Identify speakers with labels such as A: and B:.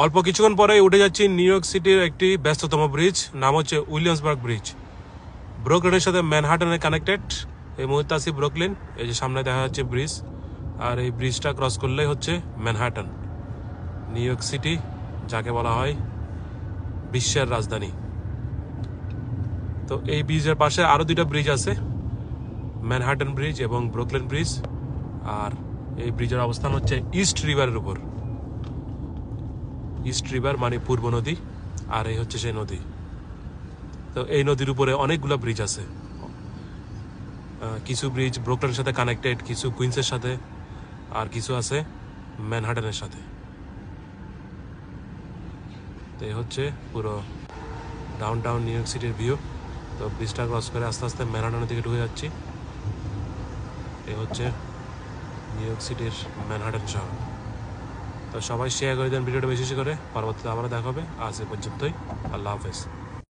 A: অল্প কিছুক্ষণ পরে উঠে যাচ্ছি নিউ ইয়র্ক সিটির একটি ব্যস্ততম ব্রিজ, নাম হচ্ছে উইলিয়ামসবার্গ ব্রিজ। ব্রুকলিনের সাথে ম্যানহাটনে কানেক্টেড। এই মুহূর্তে আছি ব্রুকলিন। এই যে সামনে দেখা যাচ্ছে ব্রিজ, আর এই ব্রিজটা ক্রস করলেই হচ্ছে ম্যানহাটন, নিউ ইয়র্ক সিটি, যাকে বলা হয় বিশ্বের রাজধানী। তো এই ব্রিজের পাশে আরো দুইটা ব্রিজ আছে, ম্যানহাটন ব্রিজ এবং ব্রুকলিন ব্রিজ। আর এই ব্রিজের অবস্থান হচ্ছে ইস্ট রিভারের উপর। ইস্ট রিভার মানে পূর্ব নদী, আর এই হচ্ছে সেই নদী। তো এই নদীর উপরে অনেকগুলো ব্রিজ আছে। কিছু ব্রিজ ব্রুকলিনের সাথে কানেক্টেড, কিছু কুইন্সের সাথে, আর কিছু আছে ম্যানহাটনের সাথে। তো এই হচ্ছে পুরো ডাউন টাউন নিউ ইয়র্ক সিটির ভিউ। তো ব্রিজটা ক্রস করে আস্তে আস্তে ম্যানহাটনের দিকে ঢুকে যাচ্ছি। এই হচ্ছে নিউ ইয়র্ক সিটির ম্যানহাটন শহর। তো সবাই শেয়ার করে দেন ভিডিওটা বেশি বেশি করে। পরবর্তীতে আবার দেখা হবে। আজ এ পর্যন্তই। আল্লাহ হাফেজ।